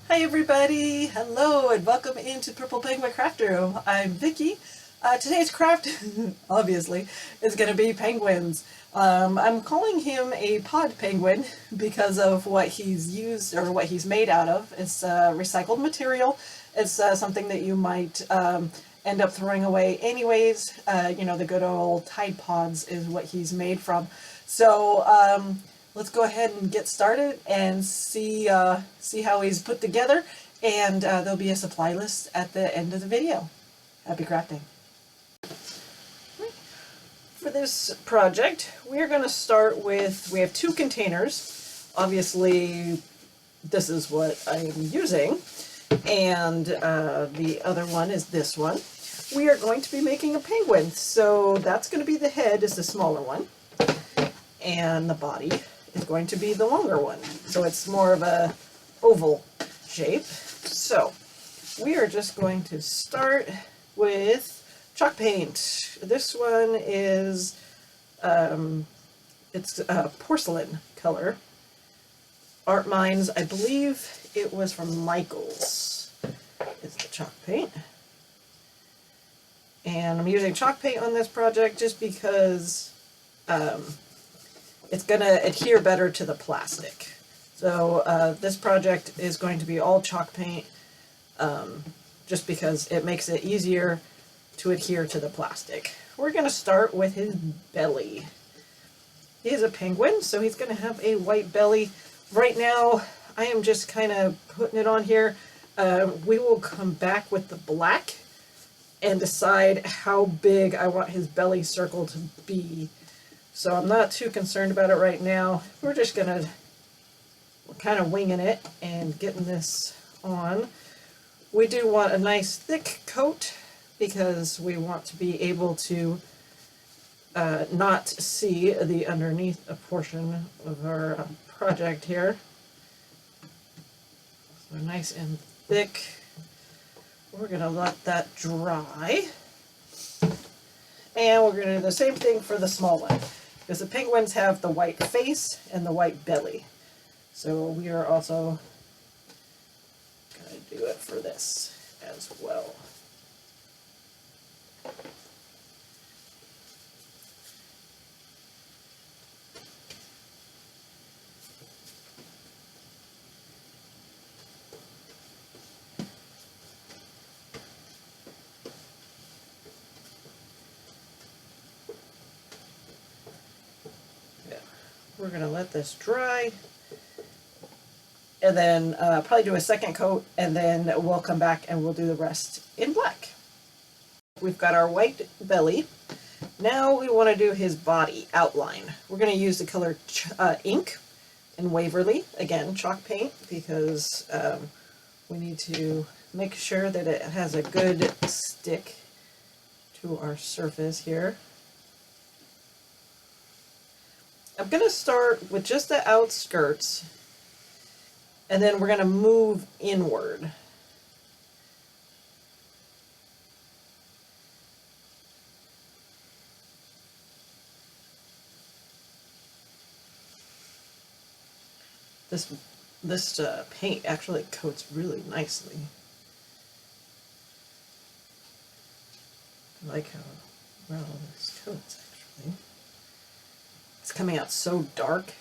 Hi everybody! Hello and welcome into Purple Penguin Craft Room. I'm Vicky. Today's craft, obviously, is going to be penguins. I'm calling him a pod penguin because of what he's used or what he's made out of. It's recycled material. It's something that you might end up throwing away anyways. The good old Tide Pods is what he's made from. So let's go ahead and get started and see how he's put together, and there'll be a supply list at the end of the video. Happy crafting. For this project, we're going to start with, we have 2 containers. Obviously, this is what I'm using, and the other one is this one. We are going to be making a penguin, so that's going to be the head, is the smaller one, and the body is going to be the longer one. So it's more of a oval shape. So we are just going to start with chalk paint. This one is it's a porcelain color. Art Minds, I believe it was from Michaels. It's the chalk paint. And I'm using chalk paint on this project just because it's going to adhere better to the plastic. So this project is going to be all chalk paint just because it makes it easier to adhere to the plastic. We're going to start with his belly. He is a penguin, so he's going to have a white belly. Right now, I am just kind of putting it on here. We will come back with the black and decide how big I want his belly circle to be. So I'm not too concerned about it right now. We're just going to kind of winging it and getting this on. We do want a nice thick coat because we want to be able to not see the underneath portion of our project here. So nice and thick. We're going to let that dry. And we're going to do the same thing for the small one, because the penguins have the white face and the white belly. So we are also going to do it for this as well. We're going to let this dry, and then probably do a second coat, and then we'll come back and we'll do the rest in black. We've got our white belly. Now we want to do his body outline. We're going to use the color ink in Waverly, again chalk paint, because we need to make sure that it has a good stick to our surface here. I'm going to start with just the outskirts, and then we're going to move inward. This paint actually coats really nicely. I like how well this coats, actually. It's coming out so dark.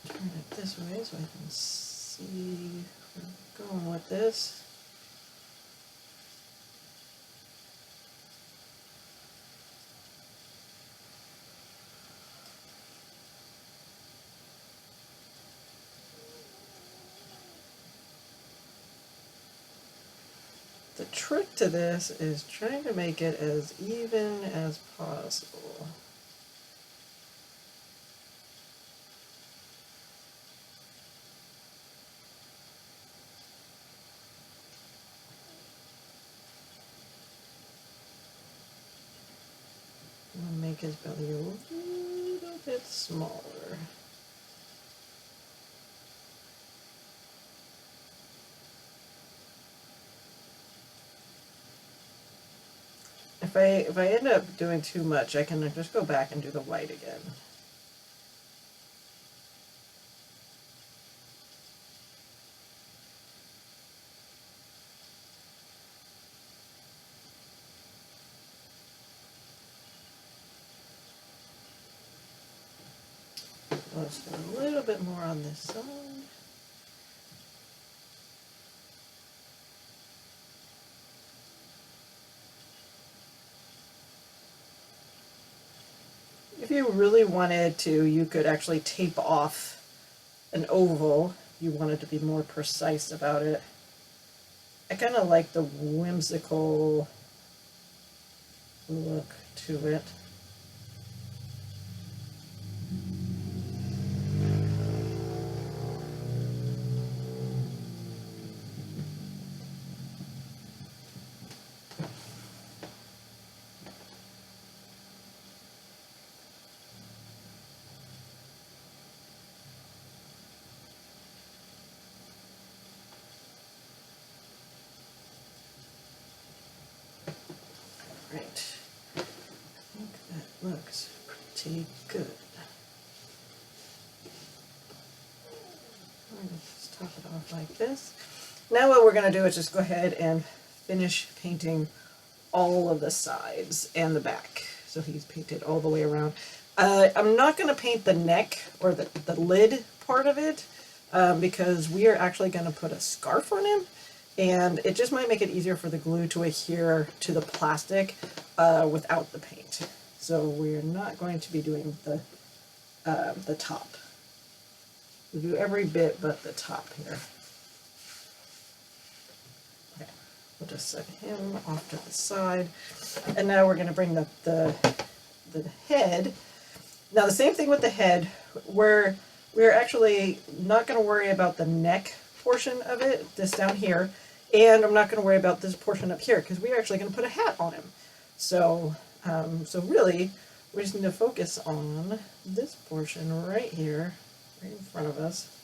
Turn it this way so I can see where I'm going with this. The trick to this is trying to make it as even as possible. I'm going to make his belly a little bit smaller. if I end up doing too much, I can just go back and do the white again. Let's do a little bit more on this side. If you really wanted to, you could actually tape off an oval if you wanted to be more precise about it. I kind of like the whimsical look to it. Right. I think that looks pretty good. Let's top it off like this. Now what we're going to do is just go ahead and finish painting all of the sides and the back. So he's painted all the way around. I'm not going to paint the neck or the lid part of it because we are actually going to put a scarf on him. And it just might make it easier for the glue to adhere to the plastic without the paint. So we're not going to be doing the top. We'll do every bit but the top here. Okay, we'll just set him off to the side. And now we're going to bring the head. Now the same thing with the head, we're actually not going to worry about the neck portion of it, this down here, and I'm not going to worry about this portion up here because we're actually going to put a hat on him. So, so really, we just need to focus on this portion right here, right in front of us.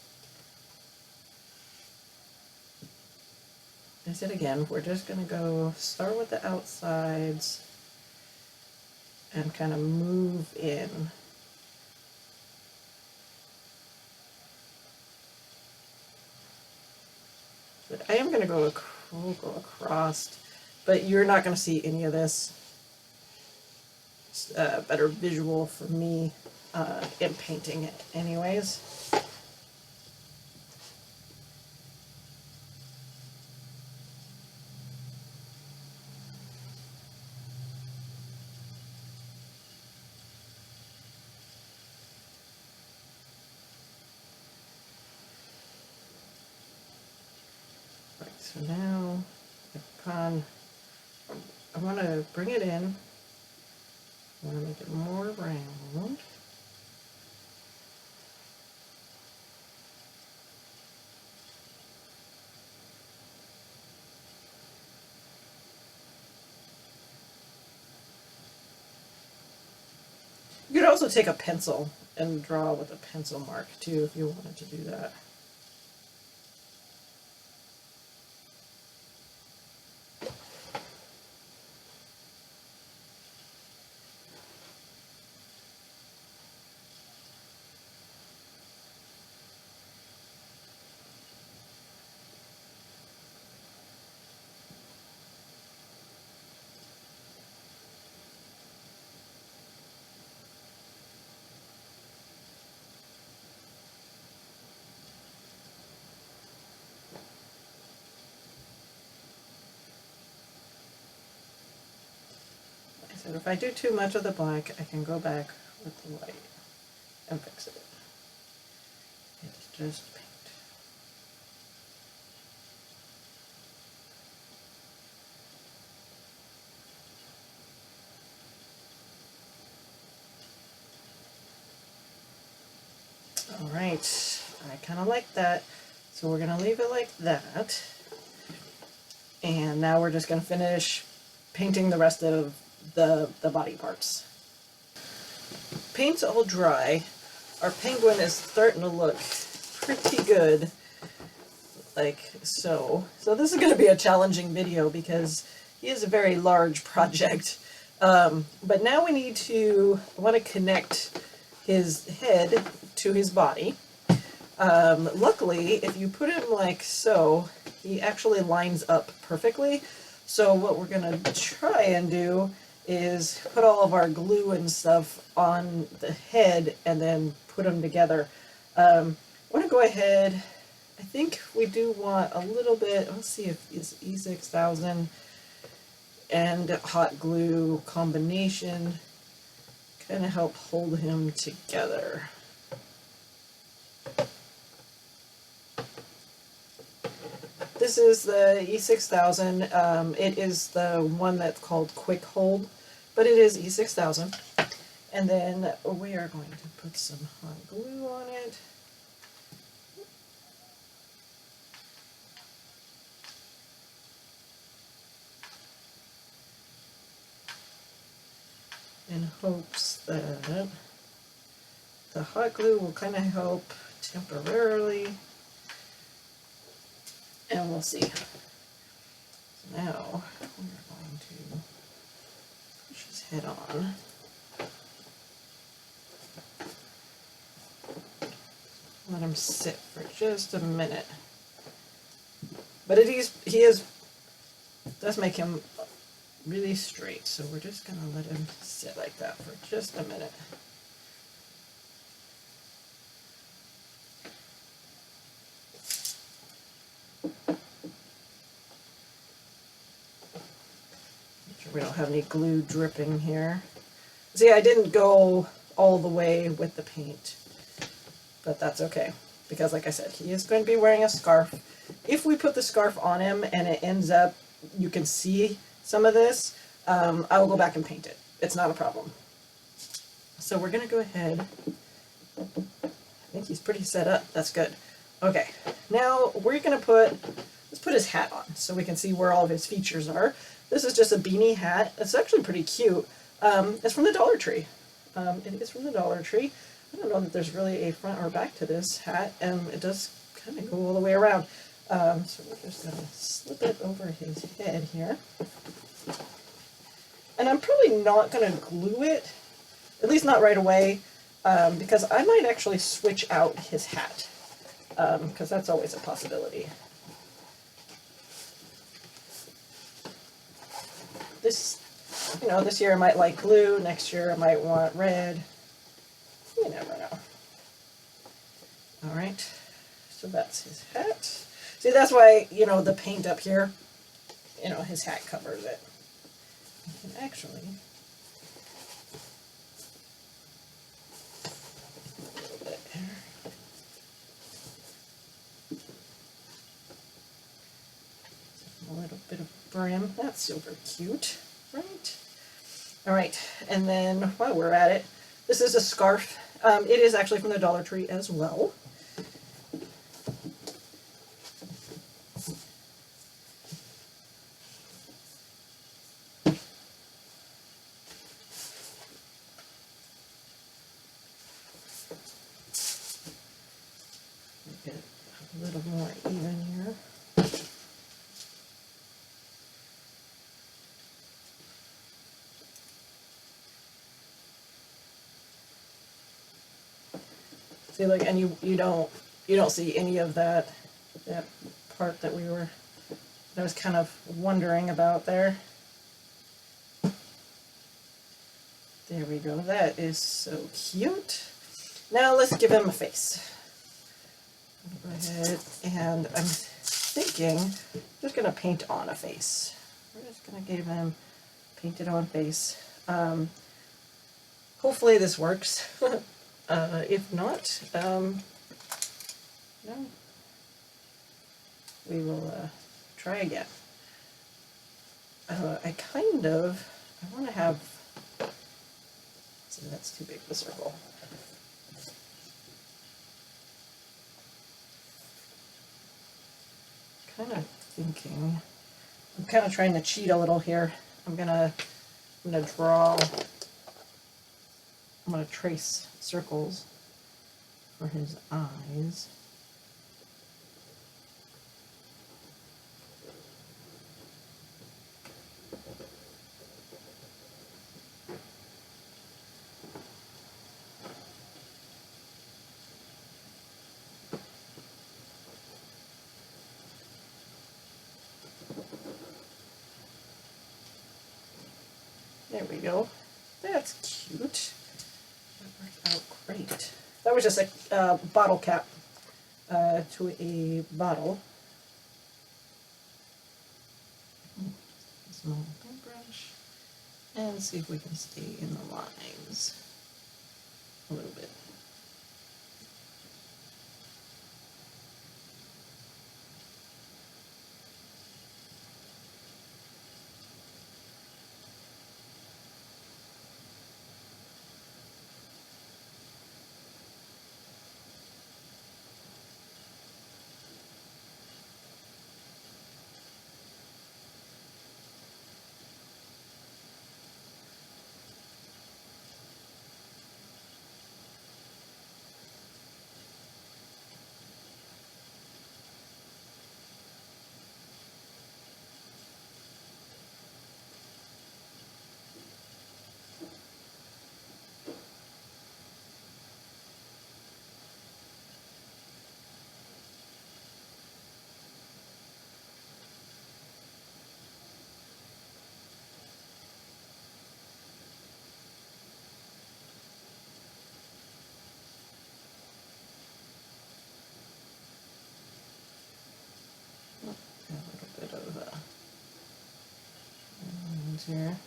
I said again, we're just going to go start with the outsides and kind of move in. But I am going to go across, but you're not going to see any of this. It's a better visual for me in painting it anyways. So now, I want to bring it in. I want to make it more round. You could also take a pencil and draw with a pencil mark too if you wanted to do that. So if I do too much of the black, I can go back with the white and fix it. It's just paint. All right, I kind of like that. So we're going to leave it like that. And now we're just going to finish painting the rest of the body parts. Paint's all dry. Our penguin is starting to look pretty good, like so. So this is going to be a challenging video because he is a very large project. But now we need to want to connect his head to his body. Luckily, if you put him like so, he actually lines up perfectly. So what we're gonna try and do is put all of our glue and stuff on the head and then put them together. I want to go ahead. I think we do want a little bit. Let's see if it's E6000 and hot glue combination kind of help hold him together. This is the E6000. It is the one that's called Quick Hold, but it is E6000. And then we are going to put some hot glue on it. In hopes that the hot glue will kind of help temporarily. And we'll see. Now we're going to push his head on. Let him sit for just a minute. But does make him really straight, so we're just going to let him sit like that for just a minute. Make sure we don't have any glue dripping here. See, I didn't go all the way with the paint, but that's okay, because like I said, he is going to be wearing a scarf. If we put the scarf on him and it ends up, you can see some of this, I will go back and paint it. It's not a problem. So we're going to go ahead. I think he's pretty set up. That's good. Okay, now we're going to let's put his hat on so we can see where all of his features are. This is just a beanie hat. It's actually pretty cute. It's from the Dollar Tree. It is from the Dollar Tree. I don't know that there's really a front or back to this hat, and it does kind of go all the way around. So we're just going to slip it over his head here. And I'm probably not going to glue it, at least not right away, because I might actually switch out his hat, because that's always a possibility. This year I might like blue, next year I might want red. You never know. Alright, so that's his hat. See, that's why, the paint up here, his hat covers it. You can actually, a little bit here. A little bit of brim. That's super cute, right? Alright, and then while we're at it, this is a scarf. It is actually from the Dollar Tree as well. Get it a little more even here. See, like, and you don't see any of that part that I was kind of wondering about there. There we go. That is so cute. Now let's give him a face. Go ahead, and I'm thinking I'm just going to paint on a face. We're just going to give him painted on face. Hopefully this works. If not, no, we will try again. I want to have, see, that's too big of a circle. Kind of thinking, I'm kind of trying to cheat a little here. I'm gonna trace circles for his eyes. There we go. That's cute. That worked out great. That was just a bottle cap to a bottle. Small paintbrush. And see if we can stay in the lines a little bit. A little bit of lines here.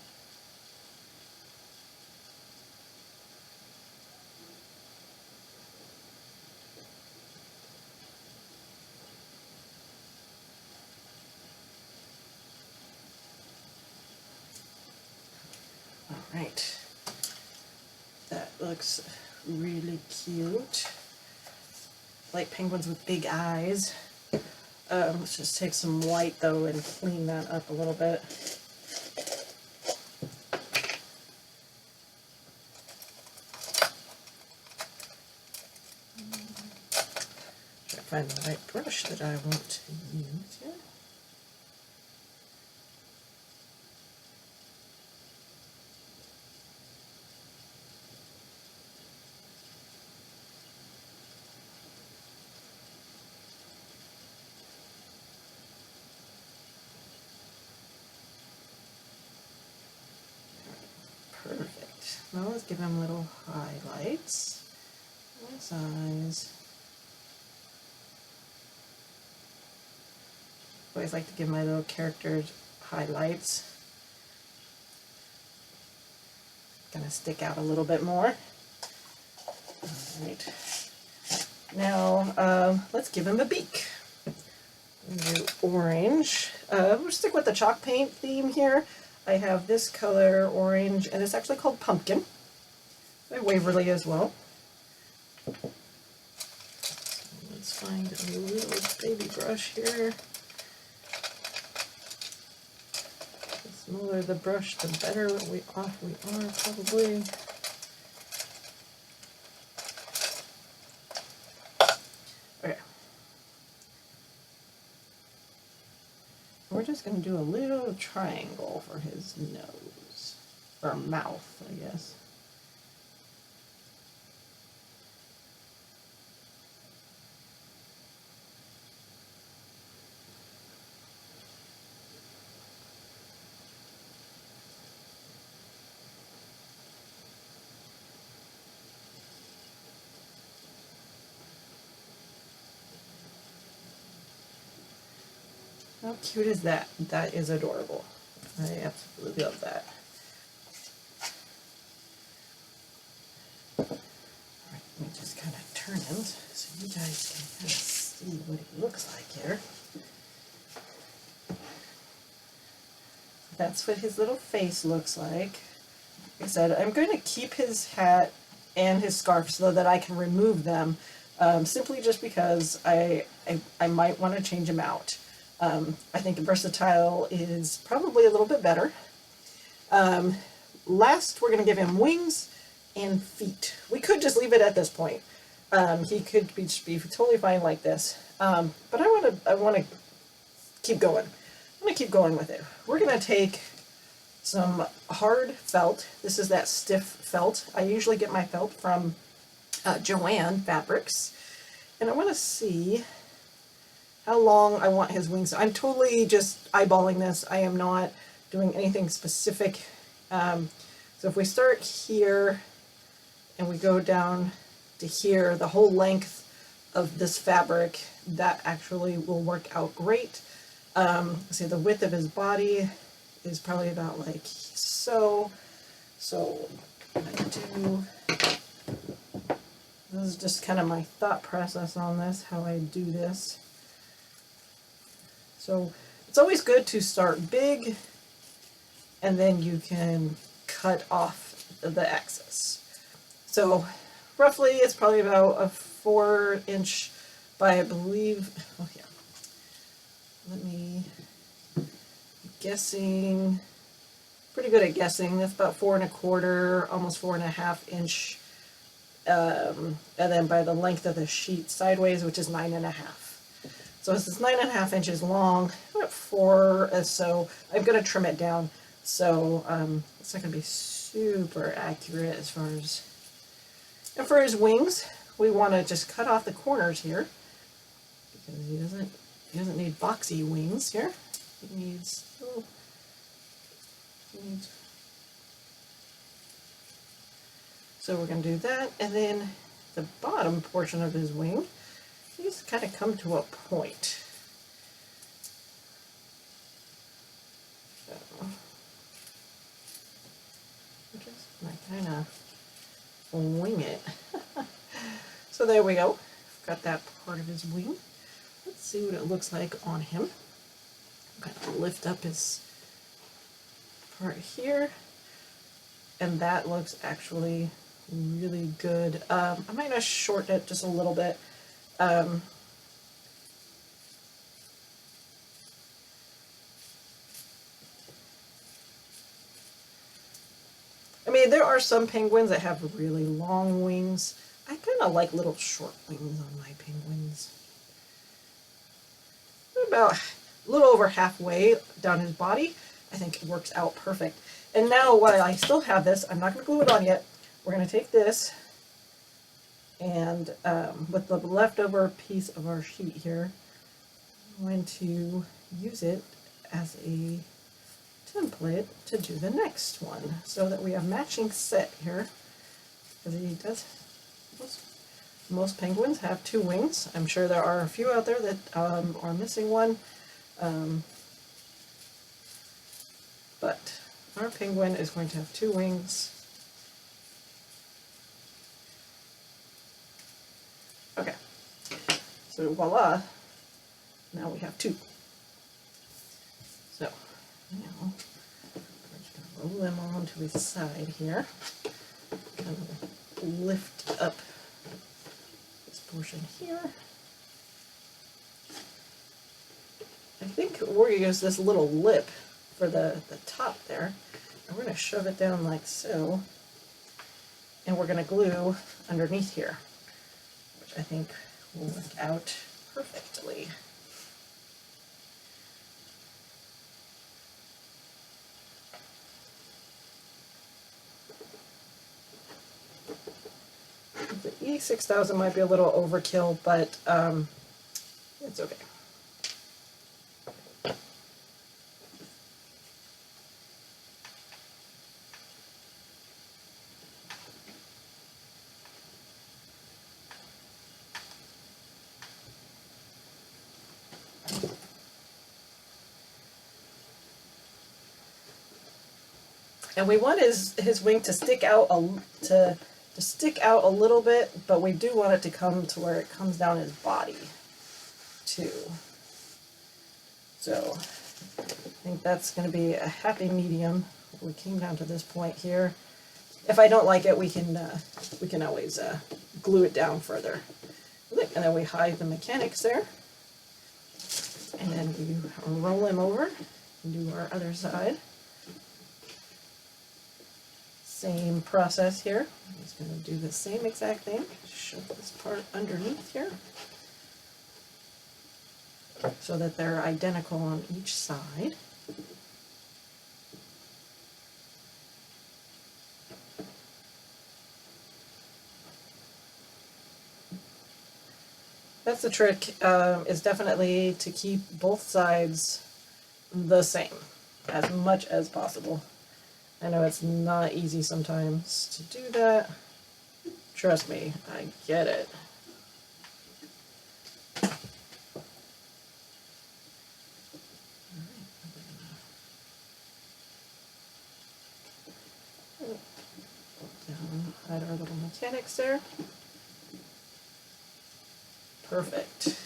All right, that looks really cute. Like penguins with big eyes. Let's just take some white though and clean that up a little bit. Try to find the right brush that I want to use here. Perfect. Now let's give him little highlights. Nice eyes. Always like to give my little characters highlights. Gonna stick out a little bit more. Alright. Now let's give him a beak. We'll do orange. We'll stick with the chalk paint theme here. I have this color, orange, and it's actually called Pumpkin by Waverly as well. So let's find a little baby brush here. The smaller the brush, the better off we are, probably. Okay. We're just going to do a little triangle for his nose, or mouth, I guess. How cute is that? That is adorable. I absolutely love that. Alright, let me just kind of turn him so you guys can kind of see what he looks like here. That's what his little face looks like. Like I said, I'm going to keep his hat and his scarf so that I can remove them, simply just because I might want to change him out. I think Versatile is probably a little bit better. Last, we're going to give him wings and feet. We could just leave it at this point. He could be totally fine like this. But I want to keep going. I'm going to keep going with it. We're going to take some hard felt. This is that stiff felt. I usually get my felt from Joann Fabrics. And I want to see how long I want his wings. I'm totally just eyeballing this. I am not doing anything specific So if we start here and we go down to here, the whole length of this fabric, that actually will work out great. See, the width of his body is probably about like so. So I'm gonna do, this is just kind of my thought process on this, how I do this. So it's always good to start big and then you can cut off the excess. So roughly it's probably about a 4-inch by, I believe, oh yeah, let me, guessing, pretty good at guessing, that's about 4 1/4, almost 4.5 inch, and then by the length of the sheet sideways, which is 9.5. So it's 9.5 inches long, about 4, so I'm going to trim it down. So it's not going to be super accurate as far as, and for his wings, we want to just cut off the corners here because he doesn't need boxy wings here. He needs, oh, so we're going to do that, and then the bottom portion of his wing, he's kind of come to a point. So, I'm just going to kind of wing it. So there we go. Got that part of his wing. Let's see what it looks like on him. I'm going to lift up his part here, and that looks actually really good. I might just shorten it just a little bit. I mean, there are some penguins that have really long wings. I kind of like little short wings on my penguins. About a little over halfway down his body, I think it works out perfect. And now while I still have this, I'm not going to glue it on yet. We're going to take this and with the leftover piece of our sheet here, I'm going to use it as a template to do the next one so that we have matching set here, because he does, most penguins have 2 wings. I'm sure there are a few out there that are missing one, but our penguin is going to have 2 wings. Okay, so voila, now we have 2. So now we're just going to roll them onto his side here, kind of lift up this portion here. I think we're going to use this little lip for the top there, and we're going to shove it down like so, and we're going to glue underneath here, which I think will work out perfectly. The E6000 might be a little overkill, but it's okay. And we want his wing to stick out to stick out a little bit, but we do want it to come to where it comes down his body too. So I think that's going to be a happy medium. We came down to this point here. If I don't like it, we can always glue it down further. And then we hide the mechanics there, and then we roll him over and do our other side. Same process here. I'm just going to do the same exact thing. Shove this part underneath here so that they're identical on each side. That's the trick, is definitely to keep both sides the same as much as possible. I know it's not easy sometimes to do that. Trust me, I get it. Down, hide our little mechanics there. Perfect.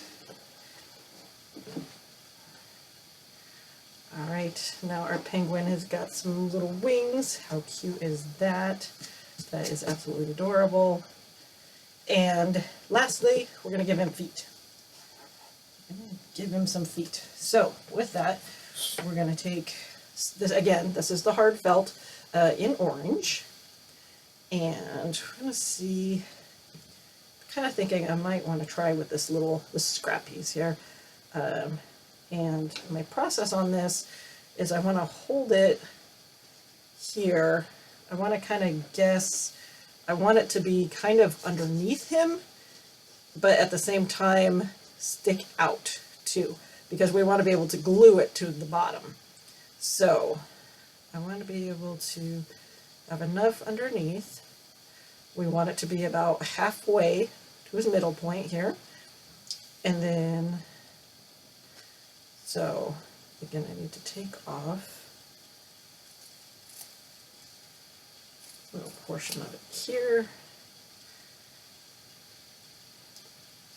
All right, now our penguin has got some little wings. How cute is that? That is absolutely adorable. And lastly, we're gonna give him feet. Give him some feet. So with that, we're gonna take this again. This is the hard felt in orange, and we're gonna see. Kind of thinking I might want to try with this scrap piece here. And my process on this is I want to hold it here. I want to kind of guess, I want it to be kind of underneath him, but at the same time stick out too, because we want to be able to glue it to the bottom. So I want to be able to have enough underneath. We want it to be about halfway to his middle point here. And then, so again, I need to take off a little portion of it here.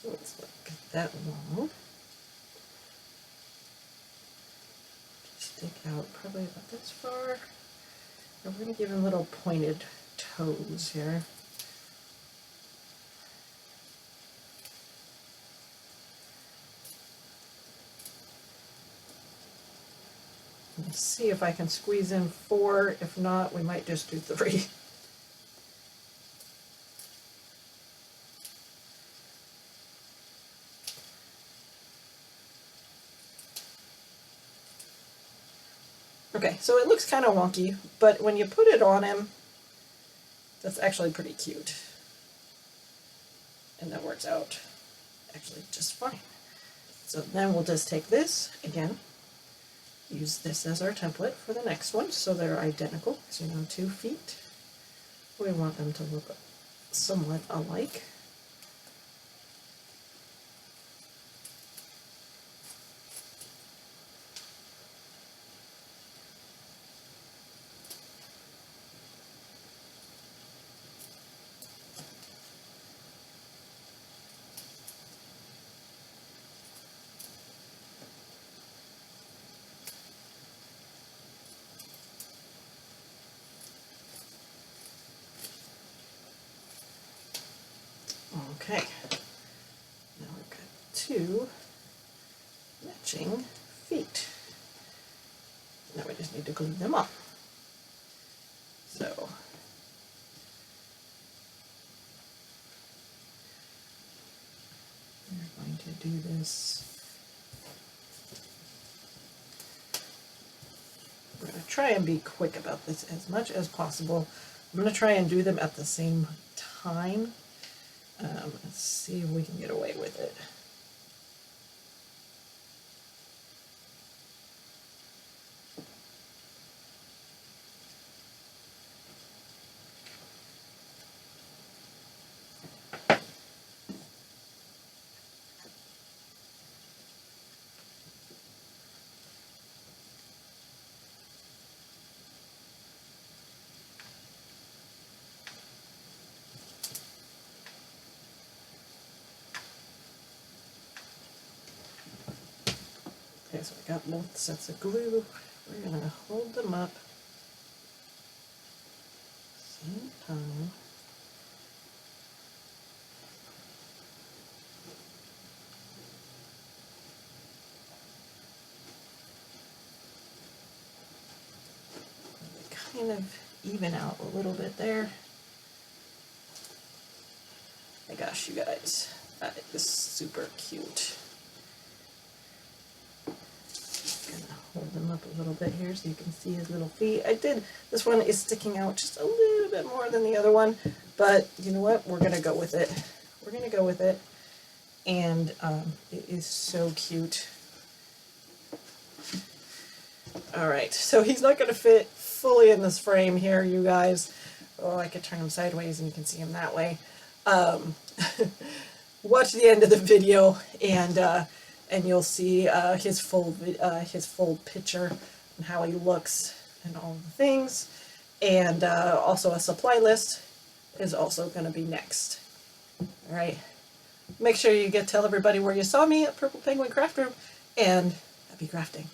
So it's like that long. Stick out probably about this far. And we're going to give him little pointed toes here. Let's see if I can squeeze in 4. If not, we might just do 3. Okay, so it looks kind of wonky, but when you put it on him, that's actually pretty cute. And that works out actually just fine. So then we'll just take this again, use this as our template for the next one, so they're identical. So 2 feet. We want them to look somewhat alike. Okay, now we've got 2 matching feet. Now we just need to glue them on. So we're going to do this. We're going to try and be quick about this as much as possible. I'm going to try and do them at the same time. Let's see if we can get away with it. Okay, so we got both sets of glue. We're going to hold them up same time. Kind of even out a little bit there. My gosh, you guys, that is super cute. Hold them up a little bit here so you can see his little feet. This one is sticking out just a little bit more than the other one, but you know what? We're gonna go with it. We're gonna go with it, and it is so cute. All right, so he's not gonna fit fully in this frame here, you guys. Oh, I could turn him sideways and you can see him that way. Watch the end of the video and you'll see his full picture and how he looks and all the things. And also a supply list is also going to be next. All right. Make sure you tell everybody where you saw me at Purple Penguin Craft Room, and happy crafting.